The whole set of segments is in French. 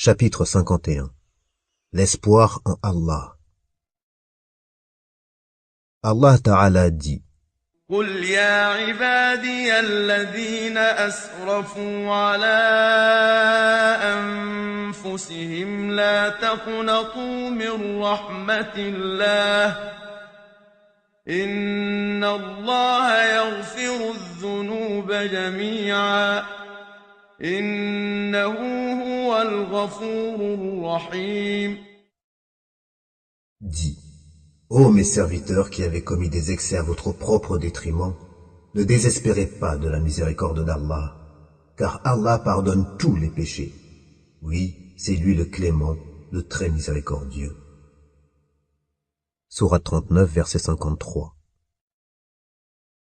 Chapitre 51. L'espoir en Allah. Allah Ta'ala dit: قل يا عبادي الذين أسرفوا على أنفسهم لا تقنطوا من رحمة الله إن الله يغفر الذنوب جميعا إنه هو الغفور الرحيم. Dis: Ô mes serviteurs qui avez commis des excès à votre propre détriment, ne désespérez pas de la miséricorde d'Allah, car Allah pardonne tous les péchés. Oui, c'est lui le clément, le très miséricordieux. Sourate 39, verset 53.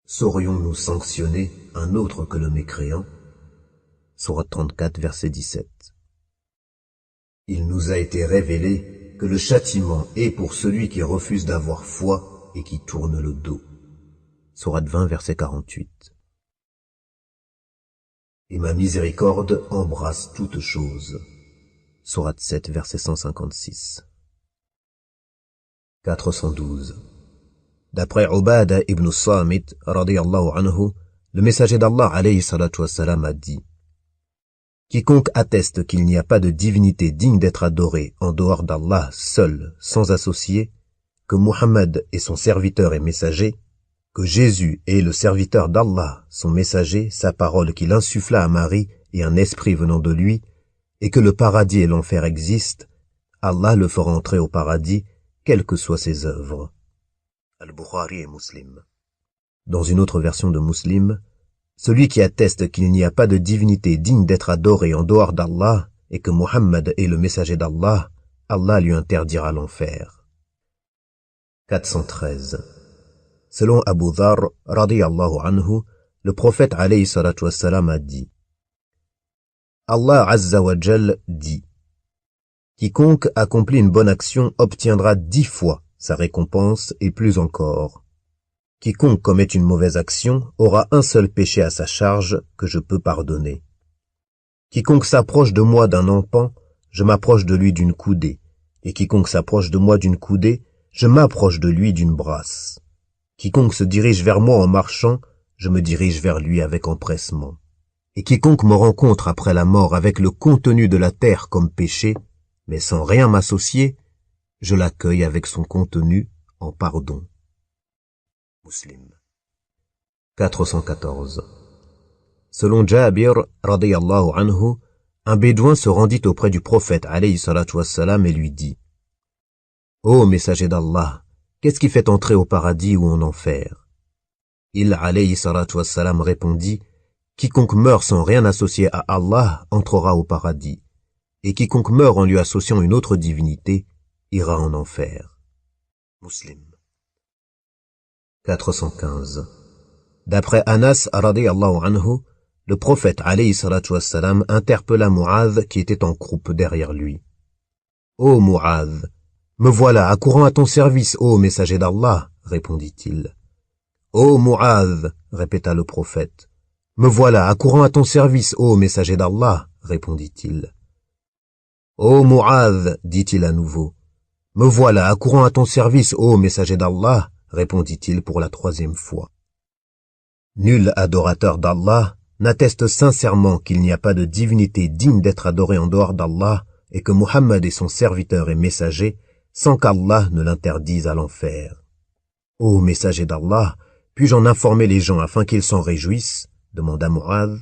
Saurions-nous sanctionner un autre que le mécréant? Sourate 34, verset 17. Il nous a été révélé que le châtiment est pour celui qui refuse d'avoir foi et qui tourne le dos. Sourate 20, verset 48. Et ma miséricorde embrasse toutes choses. Sourate 7, verset 156. 412. D'après Ubada ibn Samit, radiyallahu anhu, le messager d'Allah alayhi salatu wassalam a dit: Quiconque atteste qu'il n'y a pas de divinité digne d'être adorée en dehors d'Allah seul, sans associé, que Muhammad est son serviteur et messager, que Jésus est le serviteur d'Allah, son messager, sa parole qu'il insuffla à Marie et un esprit venant de lui, et que le paradis et l'enfer existent, Allah le fera entrer au paradis, quelles que soient ses œuvres. Al-Bukhari et Muslim. Dans une autre version de Muslim, celui qui atteste qu'il n'y a pas de divinité digne d'être adorée en dehors d'Allah et que Muhammad est le messager d'Allah, Allah lui interdira l'enfer. 413. Selon Abu Dharr, radiyallahu anhu, le prophète alayhi salatu wassalam a dit: Allah azza wa jal dit: Quiconque accomplit une bonne action obtiendra 10 fois sa récompense et plus encore. Quiconque commet une mauvaise action aura un seul péché à sa charge que je peux pardonner. Quiconque s'approche de moi d'un empan, je m'approche de lui d'une coudée, et quiconque s'approche de moi d'une coudée, je m'approche de lui d'une brasse. Quiconque se dirige vers moi en marchant, je me dirige vers lui avec empressement. Et quiconque me rencontre après la mort avec le contenu de la terre comme péché, mais sans rien m'associer, je l'accueille avec son contenu en pardon. Muslim. 414. Selon Jabir, radiyallahu anhu, un bédouin se rendit auprès du prophète, alayhi salatu wassalam, et lui dit: Ô messager d'Allah, qu'est-ce qui fait entrer au paradis ou en enfer? Il, alayhi salatu wassalam, répondit: Quiconque meurt sans rien associer à Allah entrera au paradis, et quiconque meurt en lui associant une autre divinité ira en enfer. Muslim. 415. D'après Anas radiyallahu anhu, le prophète alayhi salatu wassalam interpella Mu'adh qui était en croupe derrière lui. Ô Mu'adh, me voilà accourant à ton service, ô messager d'Allah, répondit-il. Ô Mu'adh, répéta le prophète. Me voilà accourant à ton service, ô messager d'Allah, répondit-il. Ô Mu'adh, dit-il à nouveau. Me voilà accourant à ton service, ô messager d'Allah, répondit-il pour la 3e fois. Nul adorateur d'Allah n'atteste sincèrement qu'il n'y a pas de divinité digne d'être adorée en dehors d'Allah et que Muhammad est son serviteur et messager sans qu'Allah ne l'interdise à l'enfer. Ô messager d'Allah, puis-je en informer les gens afin qu'ils s'en réjouissent? Demanda Mu'adh.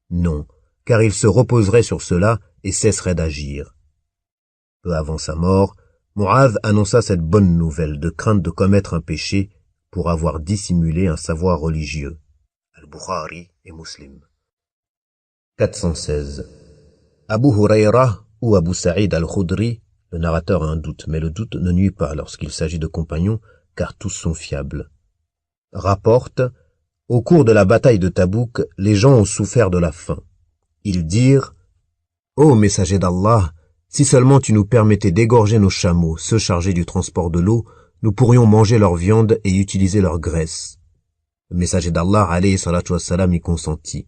Non, car ils se reposeraient sur cela et cesseraient d'agir. Peu avant sa mort, Mu'adh annonça cette bonne nouvelle de crainte de commettre un péché pour avoir dissimulé un savoir religieux. Al-Bukhari et Muslim. 416. Abu Huraira ou Abu Sa'id al-Khudri, le narrateur a un doute, mais le doute ne nuit pas lorsqu'il s'agit de compagnons, car tous sont fiables. Rapporte: Au cours de la bataille de Tabouk, les gens ont souffert de la faim. Ils dirent: Ô messager d'Allah, si seulement tu nous permettais d'égorger nos chameaux, ceux chargés du transport de l'eau, nous pourrions manger leur viande et utiliser leur graisse. Le messager d'Allah, alayhi salatu wassalam, y consentit.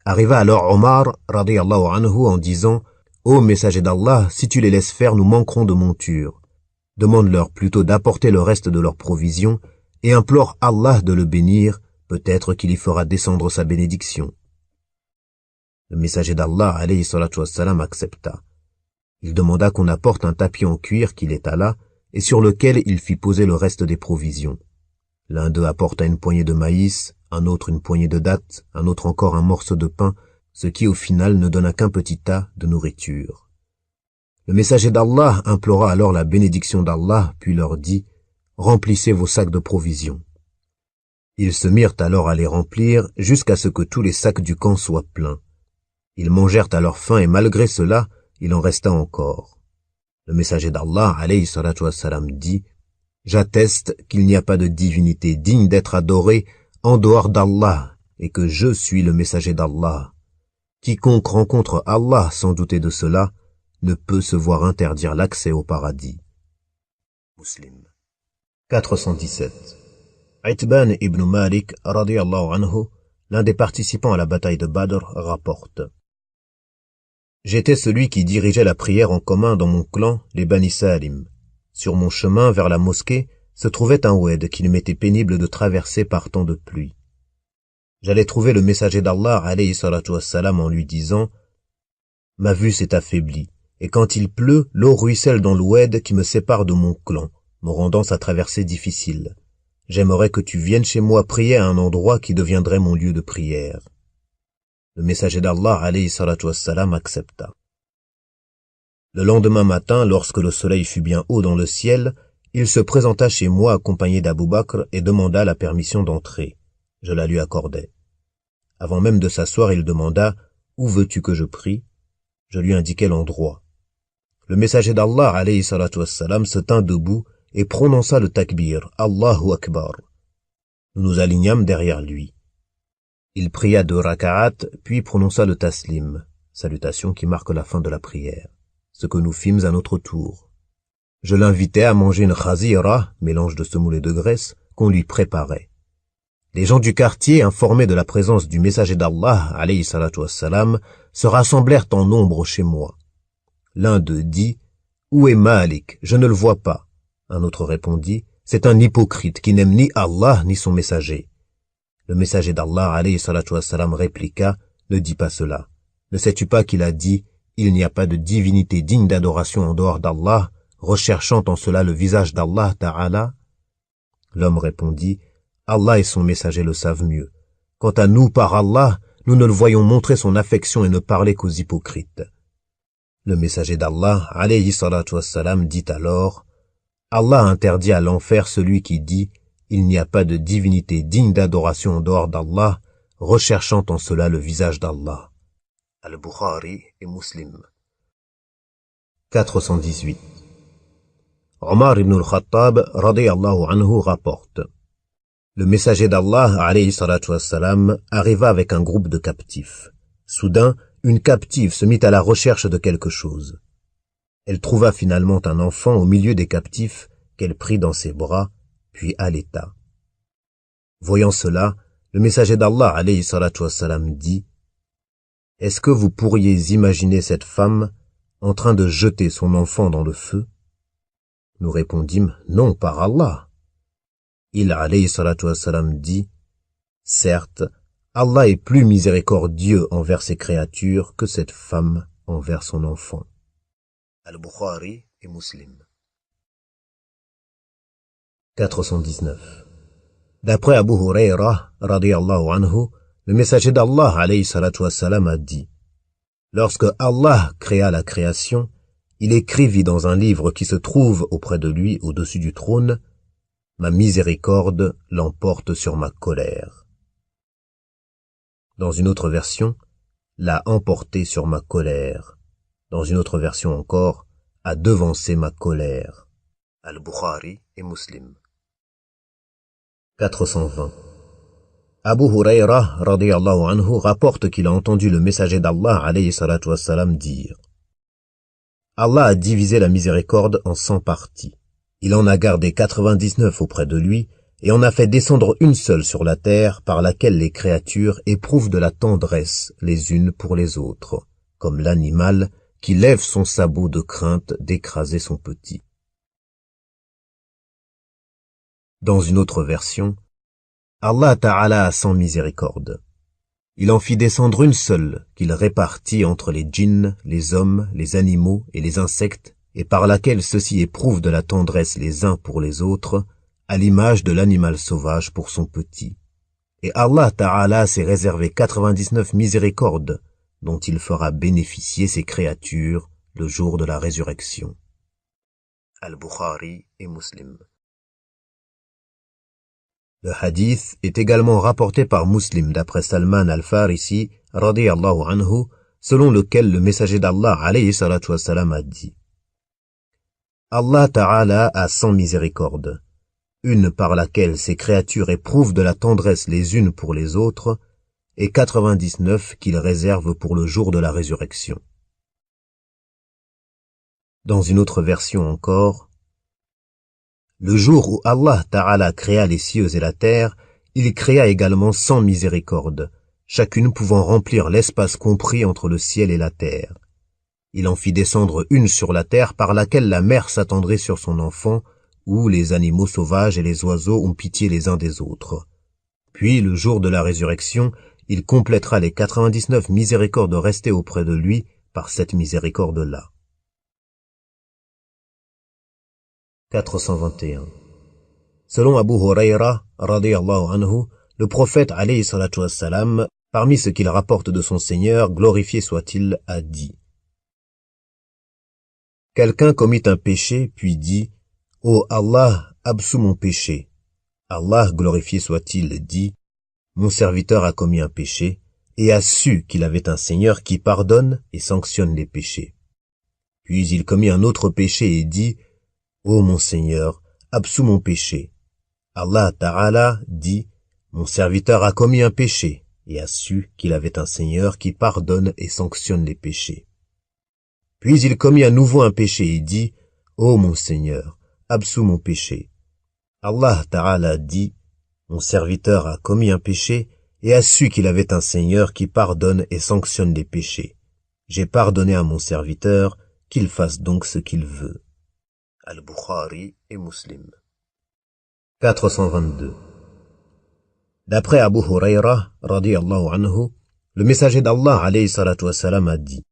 Arriva alors Omar, radiyallahu anhu, en disant: Ô messager d'Allah, si tu les laisses faire, nous manquerons de monture. Demande-leur plutôt d'apporter le reste de leurs provisions et implore Allah de le bénir, peut-être qu'il y fera descendre sa bénédiction. Le messager d'Allah, alayhi salatu wassalam, accepta. Il demanda qu'on apporte un tapis en cuir qu'il étala et sur lequel il fit poser le reste des provisions. L'un d'eux apporta une poignée de maïs, un autre une poignée de dattes, un autre encore un morceau de pain, ce qui au final ne donna qu'un petit tas de nourriture. Le messager d'Allah implora alors la bénédiction d'Allah, puis leur dit « Remplissez vos sacs de provisions ». Ils se mirent alors à les remplir jusqu'à ce que tous les sacs du camp soient pleins. Ils mangèrent à leur faim et malgré cela, il en resta encore. Le messager d'Allah, alayhi salatu wassalam, dit « J'atteste qu'il n'y a pas de divinité digne d'être adorée en dehors d'Allah et que je suis le messager d'Allah. Quiconque rencontre Allah sans douter de cela ne peut se voir interdire l'accès au paradis. » Muslim. 417. Itban ibn Malik, radiyallahu anhu, l'un des participants à la bataille de Badr, rapporte. J'étais celui qui dirigeait la prière en commun dans mon clan, les Bani Salim. Sur mon chemin vers la mosquée se trouvait un oued qu'il m'était pénible de traverser par temps de pluie. J'allais trouver le messager d'Allah, alayhi salatu wassalam, en lui disant « Ma vue s'est affaiblie, et quand il pleut, l'eau ruisselle dans l'oued qui me sépare de mon clan, me rendant sa traversée difficile. J'aimerais que tu viennes chez moi prier à un endroit qui deviendrait mon lieu de prière. » Le messager d'Allah, alayhi salatu wassalam, accepta. Le lendemain matin, lorsque le soleil fut bien haut dans le ciel, il se présenta chez moi accompagné d'Abu Bakr et demanda la permission d'entrer. Je la lui accordai. Avant même de s'asseoir, il demanda « Où veux-tu que je prie ?» Je lui indiquai l'endroit. Le messager d'Allah, alayhi salatu wassalam, se tint debout et prononça le takbir, Allahu Akbar. Nous nous alignâmes derrière lui. Il pria 2 raka'at, puis prononça le taslim, salutation qui marque la fin de la prière, ce que nous fîmes à notre tour. Je l'invitai à manger une khazira, mélange de semoule et de graisse, qu'on lui préparait. Les gens du quartier, informés de la présence du messager d'Allah, alayhi salatu wassalam, se rassemblèrent en nombre chez moi. L'un d'eux dit, « Où est Malik? Je ne le vois pas. » Un autre répondit, « C'est un hypocrite qui n'aime ni Allah ni son messager. » Le messager d'Allah, alayhi salatu wassalam, répliqua, « Ne dis pas cela. Ne sais-tu pas qu'il a dit, il n'y a pas de divinité digne d'adoration en dehors d'Allah, recherchant en cela le visage d'Allah ta'ala » L'homme répondit, « Allah et son messager le savent mieux. Quant à nous, par Allah, nous ne le voyons montrer son affection et ne parler qu'aux hypocrites. » Le messager d'Allah, alayhi salatu wassalam, dit alors, Allah interdit à l'enfer celui qui dit « Il n'y a pas de divinité digne d'adoration en dehors d'Allah, recherchant en cela le visage d'Allah. » Al-Bukhari et Muslim. 418. Omar ibn al-Khattab, radiyallahu anhu, rapporte. Le messager d'Allah, alayhi salatu wassalam, arriva avec un groupe de captifs. Soudain, une captive se mit à la recherche de quelque chose. Elle trouva finalement un enfant au milieu des captifs qu'elle prit dans ses bras, puis allaita. Voyant cela, le messager d'Allah, alayhi salatu wassalam, dit « Est-ce que vous pourriez imaginer cette femme en train de jeter son enfant dans le feu ?» Nous répondîmes « Non, par Allah !» Il, alayhi salatu wassalam, dit « Certes, Allah est plus miséricordieux envers ses créatures que cette femme envers son enfant. » Al-Bukhari et Muslim. 419. D'après Abu Huraira, radiyallahu anhu, le messager d'Allah, alayhi salatu wassalam, a dit « Lorsque Allah créa la création, il écrivit dans un livre qui se trouve auprès de lui au-dessus du trône « Ma miséricorde l'emporte sur ma colère ». Dans une autre version, « l'a emporté sur ma colère ». Dans une autre version encore, « a devancé ma colère ». Al-Bukhari et Muslim. 420. Abu Huraira, radiyallahu anhu, rapporte qu'il a entendu le messager d'Allah, alayhi salatu wassalam, dire « Allah a divisé la miséricorde en 100 parties. Il en a gardé 99 auprès de lui et en a fait descendre une seule sur la terre par laquelle les créatures éprouvent de la tendresse les unes pour les autres, comme l'animal qui lève son sabot de crainte d'écraser son petit. Dans une autre version, Allah Ta'ala a sans miséricorde. Il en fit descendre une seule qu'il répartit entre les djinns, les hommes, les animaux et les insectes, et par laquelle ceux-ci éprouvent de la tendresse les uns pour les autres, à l'image de l'animal sauvage pour son petit. Et Allah Ta'ala s'est réservé 99 miséricordes, dont il fera bénéficier ses créatures le jour de la résurrection. Al-Bukhari et Muslim. Le hadith est également rapporté par Muslim d'après Salman al-Farisi, radiyallahu anhu, selon lequel le messager d'Allah, alayhi salatu wassalam, a dit: Allah Ta'ala a 100 miséricordes, une par laquelle ses créatures éprouvent de la tendresse les unes pour les autres, et 99 qu'il réserve pour le jour de la résurrection. Dans une autre version encore, le jour où Allah Ta'ala créa les cieux et la terre, il créa également 100 miséricordes, chacune pouvant remplir l'espace compris entre le ciel et la terre. Il en fit descendre une sur la terre par laquelle la mère s'attendrit sur son enfant, où les animaux sauvages et les oiseaux ont pitié les uns des autres. Puis, le jour de la résurrection, il complétera les 99 miséricordes restées auprès de lui par cette miséricorde-là. 421. Selon Abu Huraira, radiyallahu anhu, le prophète, alayhi salatu wassalam, parmi ce qu'il rapporte de son Seigneur, glorifié soit-il, a dit: Quelqu'un commit un péché, puis dit: Ô Allah, absous mon péché. Allah, glorifié soit-il, dit: Mon serviteur a commis un péché, et a su qu'il avait un Seigneur qui pardonne et sanctionne les péchés. Puis il commit un autre péché et dit: Ô mon Seigneur, absous mon péché. Allah Ta'ala dit: Mon serviteur a commis un péché, et a su qu'il avait un Seigneur qui pardonne et sanctionne les péchés. Puis il commit à nouveau un péché et dit: Ô mon Seigneur, absous mon péché. Allah Ta'ala dit: Mon serviteur a commis un péché, et a su qu'il avait un Seigneur qui pardonne et sanctionne les péchés. J'ai pardonné à mon serviteur, qu'il fasse donc ce qu'il veut. Al-Bukhari et Muslim. 422. D'après Abu Huraira, radiyallahu anhu, le messager d'Allah, alayhi salatu wassalam, a dit: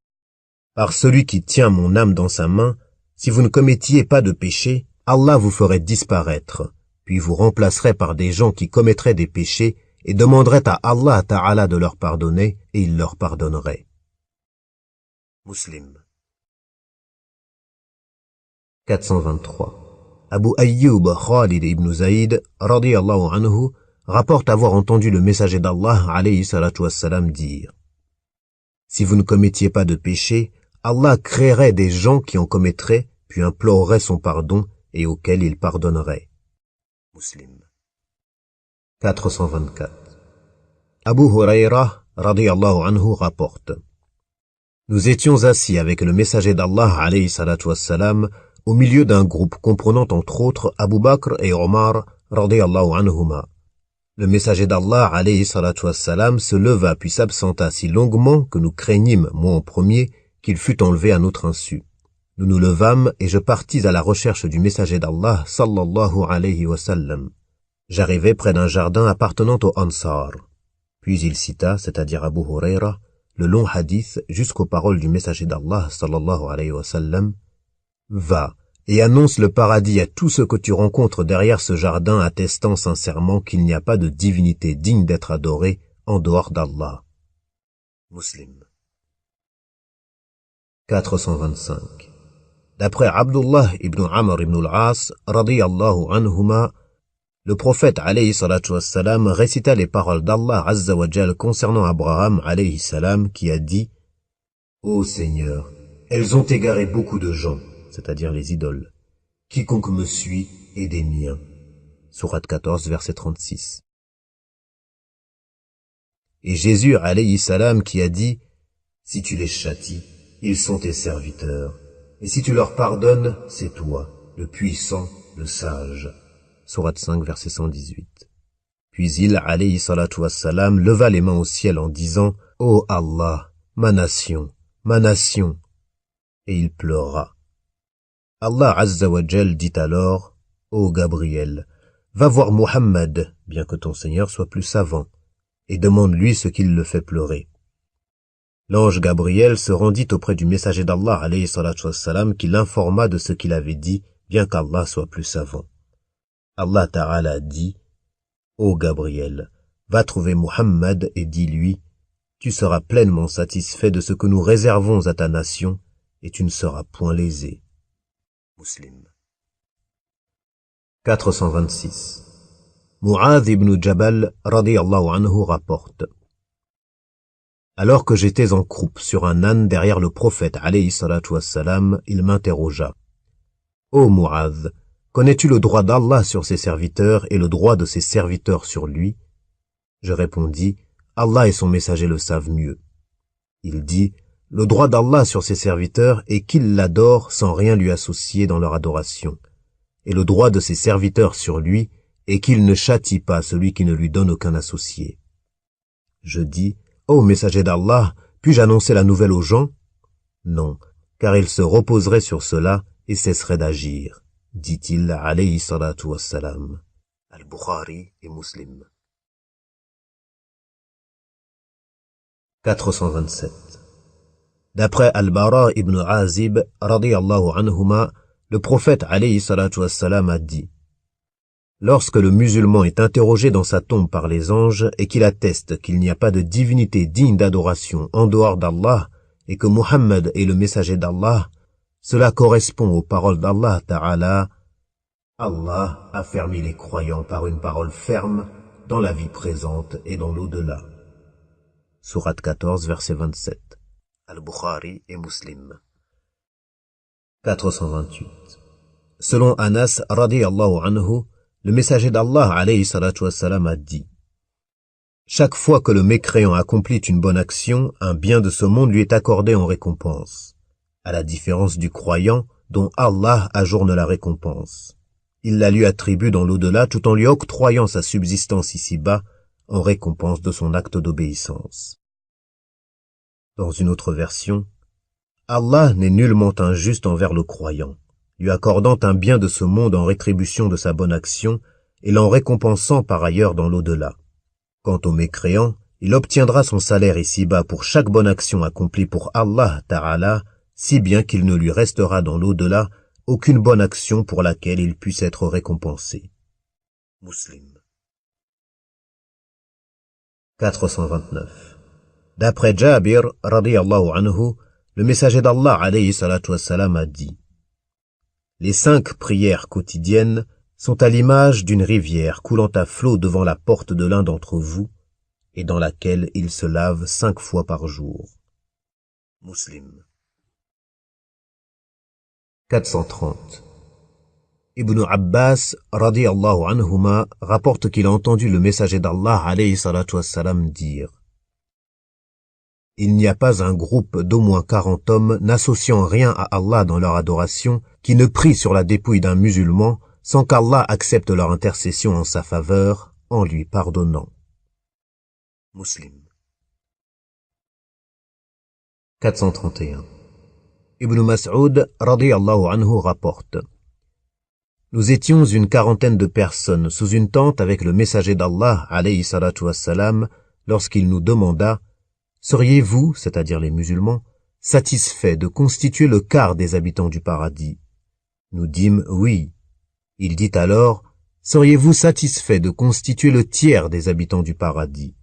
Par celui qui tient mon âme dans sa main, si vous ne commettiez pas de péché, Allah vous ferait disparaître, puis vous remplacerait par des gens qui commettraient des péchés et demanderaient à Allah Ta'ala de leur pardonner, et il leur pardonnerait. Muslim. 423. Abu Ayyub Khalid ibn Zayd, radiyallahu anhu, rapporte avoir entendu le messager d'Allah, alayhi salatu wassalam, dire: Si vous ne commettiez pas de péché, Allah créerait des gens qui en commettraient, puis imploreraient son pardon, et auxquels il pardonnerait. Muslim. 424. Abu Huraira, radiyallahu anhu, rapporte: Nous étions assis avec le messager d'Allah, alayhi salatu wassalam, au milieu d'un groupe comprenant entre autres Abu Bakr et Omar, radiyallahu anhuma. Le messager d'Allah, alayhi salatu wassalam, se leva puis s'absenta si longuement que nous craignîmes, moi en premier, qu'il fût enlevé à notre insu. Nous nous levâmes et je partis à la recherche du messager d'Allah, sallallahu alayhi wa sallam. J'arrivai près d'un jardin appartenant aux Ansar. Puis il cita, c'est-à-dire Abu Huraira, le long hadith jusqu'aux paroles du messager d'Allah, sallallahu alayhi wa sallam: Va et annonce le paradis à tous ceux que tu rencontres derrière ce jardin, attestant sincèrement qu'il n'y a pas de divinité digne d'être adorée en dehors d'Allah. Muslim. 425. D'après Abdullah ibn Amr ibn al-As, radiyallahu anhuma, le prophète, alayhi salatu wassalam, récita les paroles d'Allah azza wa jal concernant Abraham, alayhi salam, qui a dit: Ô Seigneur, elles ont égaré beaucoup de gens, c'est-à-dire les idoles. Quiconque me suit est des miens. Sourate 14, verset 36. Et Jésus, alayhi salam, qui a dit: Si tu les châties, ils sont tes serviteurs. Et si tu leur pardonnes, c'est toi, le puissant, le sage. Sourate 5, verset 118. Puis il, alayhi salatu wassalam, leva les mains au ciel en disant: Ô Allah, ma nation, et il pleura. Allah Azza wa Jal dit alors, ô Gabriel, va voir Muhammad, bien que ton Seigneur soit plus savant, et demande-lui ce qui le fait pleurer. L'ange Gabriel se rendit auprès du messager d'Allah alayhi salatu wassalam qui l'informa de ce qu'il avait dit, bien qu'Allah soit plus savant. Allah Ta'ala dit, ô Gabriel, va trouver Muhammad et dis-lui, tu seras pleinement satisfait de ce que nous réservons à ta nation et tu ne seras point lésé. Muslim. 426. Mu'adh ibn Jabal radiyallahu anhu rapporte. Alors que j'étais en croupe sur un âne derrière le prophète alayhi salatu wassalam, il m'interrogea. Ô Mu'adh, connais-tu le droit d'Allah sur ses serviteurs et le droit de ses serviteurs sur lui? Je répondis, Allah et son messager le savent mieux. Il dit, le droit d'Allah sur ses serviteurs est qu'ils l'adorent sans rien lui associer dans leur adoration. Et le droit de ses serviteurs sur lui est qu'il ne châtie pas celui qui ne lui donne aucun associé. Je dis, ô messager d'Allah, puis-je annoncer la nouvelle aux gens? Non, car ils se reposeraient sur cela et cesseraient d'agir, dit-il alayhi salatu wassalam. Al-Bukhari et Muslim. 427. D'après Al-Bara ibn Azib, radiyallahu anhuma, le prophète alayhi salatu wassalam a dit: lorsque le musulman est interrogé dans sa tombe par les anges et qu'il atteste qu'il n'y a pas de divinité digne d'adoration en dehors d'Allah et que Muhammad est le messager d'Allah, cela correspond aux paroles d'Allah Ta'ala. Allah a fermé les croyants par une parole ferme dans la vie présente et dans l'au-delà. Sourate 14, verset 27. Al-Bukhari et Muslim. 428. Selon Anas radiyallahu anhu, le messager d'Allah alayhi salatu wassalam a dit: chaque fois que le mécréant accomplit une bonne action, un bien de ce monde lui est accordé en récompense, à la différence du croyant dont Allah ajourne la récompense. Il la lui attribue dans l'au-delà tout en lui octroyant sa subsistance ici-bas en récompense de son acte d'obéissance. Dans une autre version, Allah n'est nullement injuste envers le croyant, lui accordant un bien de ce monde en rétribution de sa bonne action et l'en récompensant par ailleurs dans l'au-delà. Quant au mécréant, il obtiendra son salaire ici-bas pour chaque bonne action accomplie pour Allah Ta'ala, si bien qu'il ne lui restera dans l'au-delà aucune bonne action pour laquelle il puisse être récompensé. Muslim. 429. D'après Jabir, radiyallahu anhu, le messager d'Allah alayhi salatu wassalam a dit: les 5 prières quotidiennes sont à l'image d'une rivière coulant à flot devant la porte de l'un d'entre vous et dans laquelle il se lave 5 fois par jour. Muslim. 430. Ibn Abbas radiyallahu anhuma rapporte qu'il a entendu le messager d'Allah alayhi salatu wassalam dire: il n'y a pas un groupe d'au moins 40 hommes n'associant rien à Allah dans leur adoration qui ne prie sur la dépouille d'un musulman sans qu'Allah accepte leur intercession en sa faveur en lui pardonnant. Muslim. 431. Ibn Mas'ud radiyallahu anhu rapporte: nous étions une 40aine de personnes sous une tente avec le messager d'Allah alayhi salatu wassalam lorsqu'il nous demanda: seriez-vous, c'est-à-dire les musulmans, satisfaits de constituer le quart des habitants du paradis? Nous dîmes oui. Il dit alors: seriez-vous satisfaits de constituer le tiers des habitants du paradis?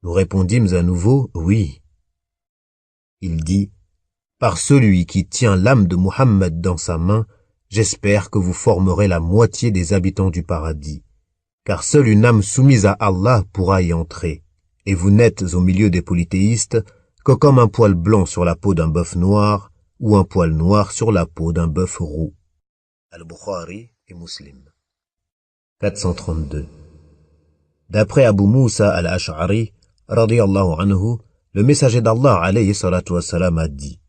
Nous répondîmes à nouveau oui. Il dit: par celui qui tient l'âme de Muhammad dans sa main, j'espère que vous formerez la moitié des habitants du paradis, car seule une âme soumise à Allah pourra y entrer. Et vous n'êtes au milieu des polythéistes que comme un poil blanc sur la peau d'un bœuf noir ou un poil noir sur la peau d'un bœuf roux. Al-Bukhari et Muslim. 432. D'après Abu Musa al-Ash'ari, radiyallahu anhu, le messager d'Allah alayhi salatu wassalam a dit: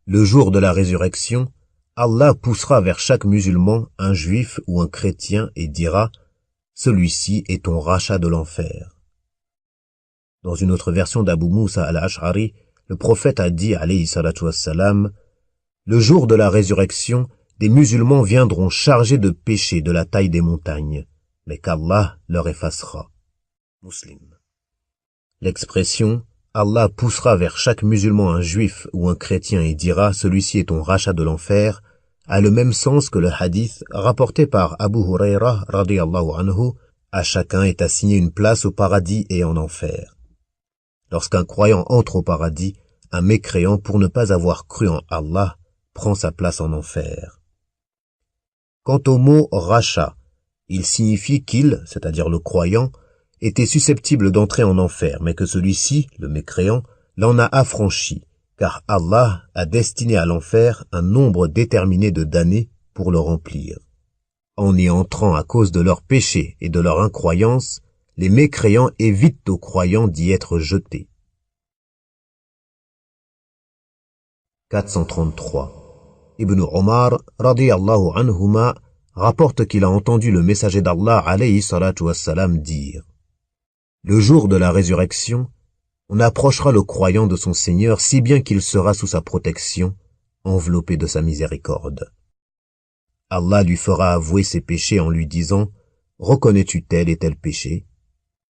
le jour de la résurrection, Allah poussera vers chaque musulman un juif ou un chrétien et dira: celui-ci est ton rachat de l'enfer. Dans une autre version d'Abu Musa al-Ash'ari, le prophète a dit, alayhi salatu wassalam, « Le jour de la résurrection, des musulmans viendront chargés de péchés de la taille des montagnes, mais qu'Allah leur effacera. » Muslim. L'expression « Allah poussera vers chaque musulman un juif ou un chrétien et dira « Celui-ci est ton rachat de l'enfer » a le même sens que le hadith rapporté par Abu Huraira radiyallahu anhu, à chacun est assigné une place au paradis et en enfer. Lorsqu'un croyant entre au paradis, un mécréant pour ne pas avoir cru en Allah prend sa place en enfer. Quant au mot rachat, il signifie qu'il, c'est-à-dire le croyant, était susceptible d'entrer en enfer, mais que celui-ci, le mécréant, l'en a affranchi, car Allah a destiné à l'enfer un nombre déterminé de damnés pour le remplir. En y entrant à cause de leurs péchés et de leur incroyance, les mécréants évitent aux croyants d'y être jetés. 433. Ibn Omar, radiyallahu anhuma, rapporte qu'il a entendu le messager d'Allah, alayhi salatu wassalam, dire « Le jour de la résurrection, on approchera le croyant de son Seigneur si bien qu'il sera sous sa protection, enveloppé de sa miséricorde. Allah lui fera avouer ses péchés en lui disant « Reconnais-tu tel et tel péché ?»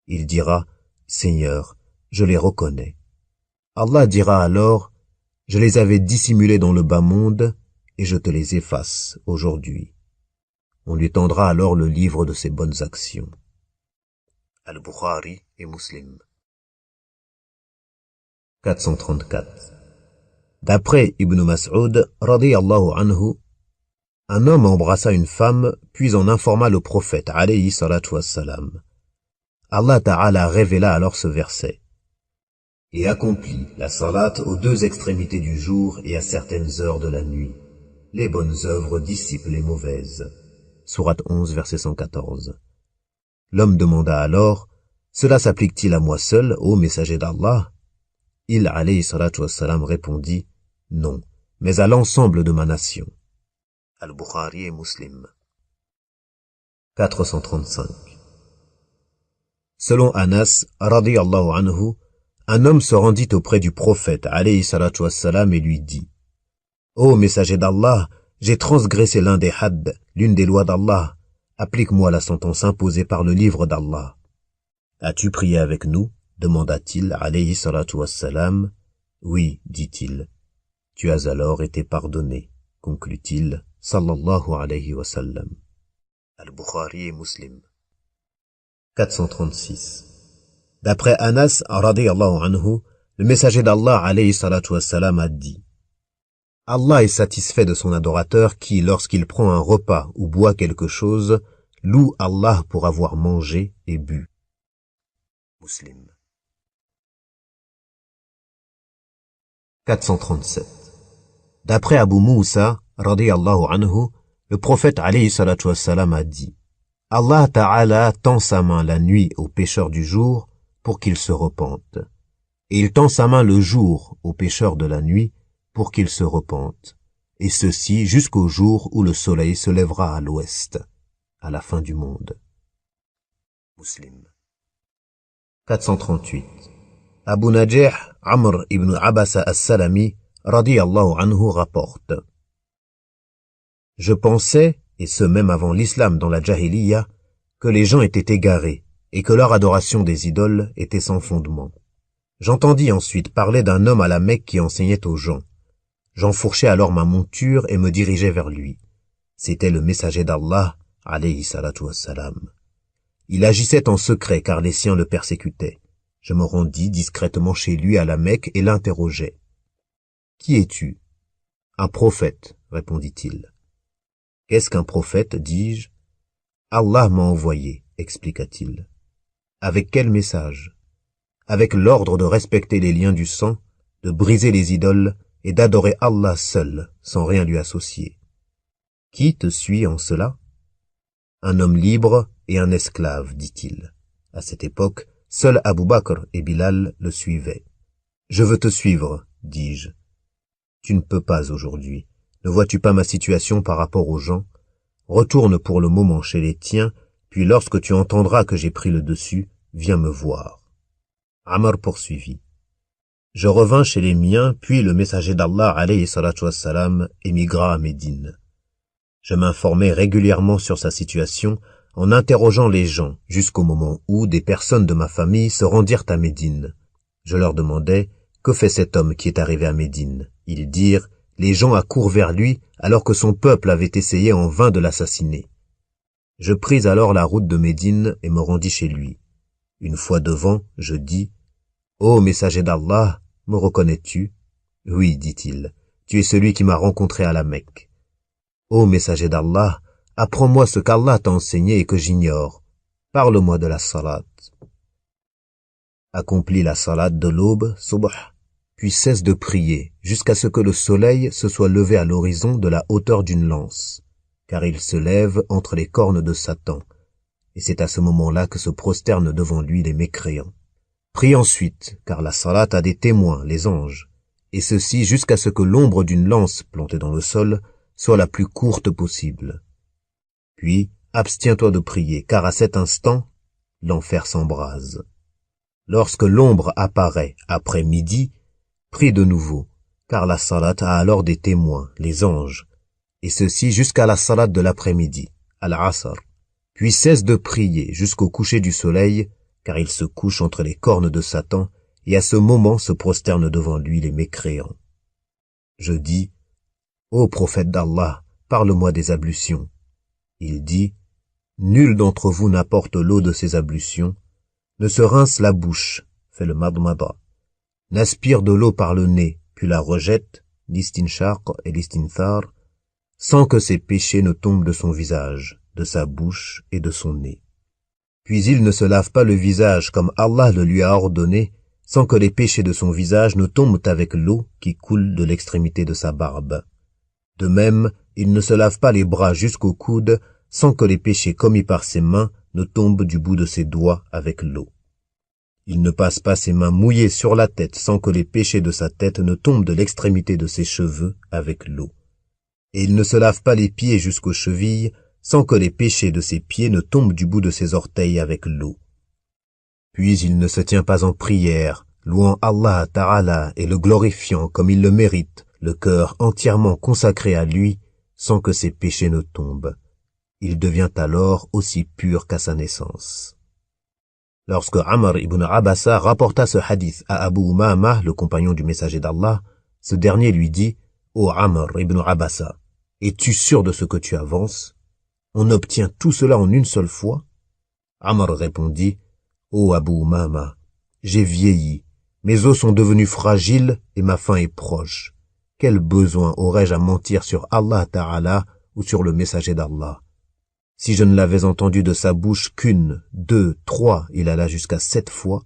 Il dira « Seigneur, je les reconnais. » Allah dira alors « Je les avais dissimulés dans le bas monde et je te les efface aujourd'hui. » On lui tendra alors le livre de ses bonnes actions. Al-Bukhari et Muslim. 434. D'après Ibn Mas'ud, radiyallahu anhu, un homme embrassa une femme, puis en informa le prophète, alayhi salatu wassalam. Allah Ta'ala révéla alors ce verset. Et accomplit la salat aux deux extrémités du jour et à certaines heures de la nuit. Les bonnes œuvres dissipent les mauvaises. Sourate 11, verset 114. L'homme demanda alors, cela s'applique-t-il à moi seul, ô messager d'Allah? Il, alayhi salatu wassalam, répondit, non, mais à l'ensemble de ma nation. Al-Bukhari et Muslim. 435. Selon Anas, radiyallahu anhu, un homme se rendit auprès du prophète, alayhi salatu wassalam, et lui dit, ô messager d'Allah, j'ai transgressé l'un des hadd, l'une des lois d'Allah. Applique-moi la sentence imposée par le livre d'Allah. As-tu prié avec nous? Demanda-t-il, alayhi salatu wassalam. Oui, dit-il. Tu as alors été pardonné, conclut-il, sallallahu alayhi wa sallam. Al-Bukhari et Muslim. 436. D'après Anas, radiyallahu anhu, le messager d'Allah, alayhi salatu wassalam, a dit: Allah est satisfait de son adorateur qui, lorsqu'il prend un repas ou boit quelque chose, loue Allah pour avoir mangé et bu. Muslim. 437. D'après Abu Moussa, radiyallahu anhu, le prophète alayhi salatu wassalam a dit: Allah Ta'ala tend sa main la nuit aux pécheurs du jour pour qu'ils se repentent, et il tend sa main le jour aux pécheurs de la nuit pour qu'ils se repentent, et ceci jusqu'au jour où le soleil se lèvera à l'ouest, à la fin du monde. Muslim. 438. Abu Najih Amr ibn Abasa as-Salami, radiyallahu anhu, rapporte: Je pensais, et ce même avant l'islam dans la Jahiliya, que les gens étaient égarés, et que leur adoration des idoles était sans fondement. J'entendis ensuite parler d'un homme à la Mecque qui enseignait aux gens. J'enfourchai alors ma monture et me dirigeai vers lui. C'était le messager d'Allah, alayhi salatu wassalam. Il agissait en secret car les siens le persécutaient. Je me rendis discrètement chez lui à la Mecque et l'interrogeai. « Qui es-tu » ? « Un prophète, répondit-il. « Qu'est-ce qu'un prophète » dis-je. « Allah m'a envoyé, expliqua-t-il. « Avec quel message ? Avec l'ordre de respecter les liens du sang, de briser les idoles et d'adorer Allah seul, sans rien lui associer. Qui te suit en cela ? Un homme libre et un esclave, dit-il. À cette époque, seul Abu Bakr et Bilal le suivaient. Je veux te suivre, dis-je. Tu ne peux pas aujourd'hui. Ne vois-tu pas ma situation par rapport aux gens ? Retourne pour le moment chez les tiens, puis lorsque tu entendras que j'ai pris le dessus, viens me voir. Amr poursuivit. Je revins chez les miens, puis le messager d'Allah alayhi salatu wassalam émigra à Médine. Je m'informais régulièrement sur sa situation en interrogeant les gens jusqu'au moment où des personnes de ma famille se rendirent à Médine. Je leur demandais « Que fait cet homme qui est arrivé à Médine ?» Ils dirent « Les gens accourent vers lui alors que son peuple avait essayé en vain de l'assassiner. » Je pris alors la route de Médine et me rendis chez lui. Une fois devant, je dis « Ô messager d'Allah, me reconnais-tu » ? « Oui, dit-il, tu es celui qui m'a rencontré à la Mecque. » « Ô messager d'Allah, apprends-moi ce qu'Allah t'a enseigné et que j'ignore. Parle-moi de la salat. » Accomplis la salat de l'aube, subh, puis cesse de prier jusqu'à ce que le soleil se soit levé à l'horizon de la hauteur d'une lance, car il se lève entre les cornes de Satan, et c'est à ce moment-là que se prosternent devant lui les mécréants. Prie ensuite, car la salat a des témoins, les anges, et ceci jusqu'à ce que l'ombre d'une lance plantée dans le sol soit la plus courte possible. Puis, abstiens-toi de prier, car à cet instant, l'enfer s'embrase. Lorsque l'ombre apparaît après midi, prie de nouveau, car la salat a alors des témoins, les anges, et ceci jusqu'à la salat de l'après-midi, al-asr. Puis cesse de prier jusqu'au coucher du soleil, car il se couche entre les cornes de Satan, et à ce moment se prosternent devant lui les mécréants. Je dis, ô prophète d'Allah, parle-moi des ablutions. Il dit, nul d'entre vous n'apporte l'eau de ses ablutions, ne se rince la bouche, fait le madmada, n'aspire de l'eau par le nez, puis la rejette, l'istinshaq et l'istinthar, sans que ses péchés ne tombent de son visage, de sa bouche et de son nez. Puis il ne se lave pas le visage comme Allah le lui a ordonné, sans que les péchés de son visage ne tombent avec l'eau qui coule de l'extrémité de sa barbe. De même, il ne se lave pas les bras jusqu'au coude, sans que les péchés commis par ses mains ne tombent du bout de ses doigts avec l'eau. Il ne passe pas ses mains mouillées sur la tête sans que les péchés de sa tête ne tombent de l'extrémité de ses cheveux avec l'eau. Et il ne se lave pas les pieds jusqu'aux chevilles, sans que les péchés de ses pieds ne tombent du bout de ses orteils avec l'eau. Puis il ne se tient pas en prière, louant Allah Ta'ala et le glorifiant comme il le mérite, le cœur entièrement consacré à lui, sans que ses péchés ne tombent. Il devient alors aussi pur qu'à sa naissance. Lorsque Amr ibn Abasa rapporta ce hadith à Abu Umama, le compagnon du messager d'Allah, ce dernier lui dit, « Ô Amr ibn Abasa, es-tu sûr de ce que tu avances? On obtient tout cela en une seule fois ?» Amr répondit, « Ô Abu Umama, j'ai vieilli, mes os sont devenus fragiles et ma fin est proche. Quel besoin aurais-je à mentir sur Allah Ta'ala ou sur le messager d'Allah? Si je ne l'avais entendu de sa bouche qu'une, 2, 3, il alla jusqu'à 7 fois,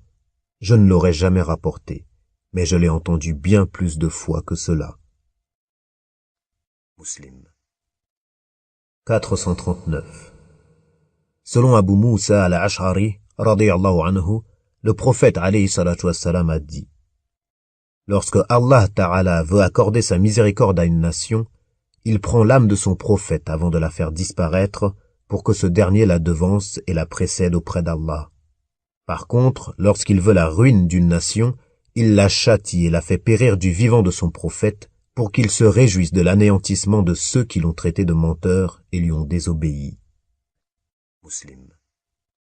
je ne l'aurais jamais rapporté, mais je l'ai entendu bien plus de fois que cela. » Muslim. 439. Selon Abu Moussa al-Ash'ari, radiyallahu anhu, le prophète alayhi salatu wassalam a dit, lorsque Allah Ta'ala veut accorder sa miséricorde à une nation, il prend l'âme de son prophète avant de la faire disparaître pour que ce dernier la devance et la précède auprès d'Allah. Par contre, lorsqu'il veut la ruine d'une nation, il la châtie et la fait périr du vivant de son prophète pour qu'il se réjouisse de l'anéantissement de ceux qui l'ont traité de menteur et lui ont désobéi. Muslim.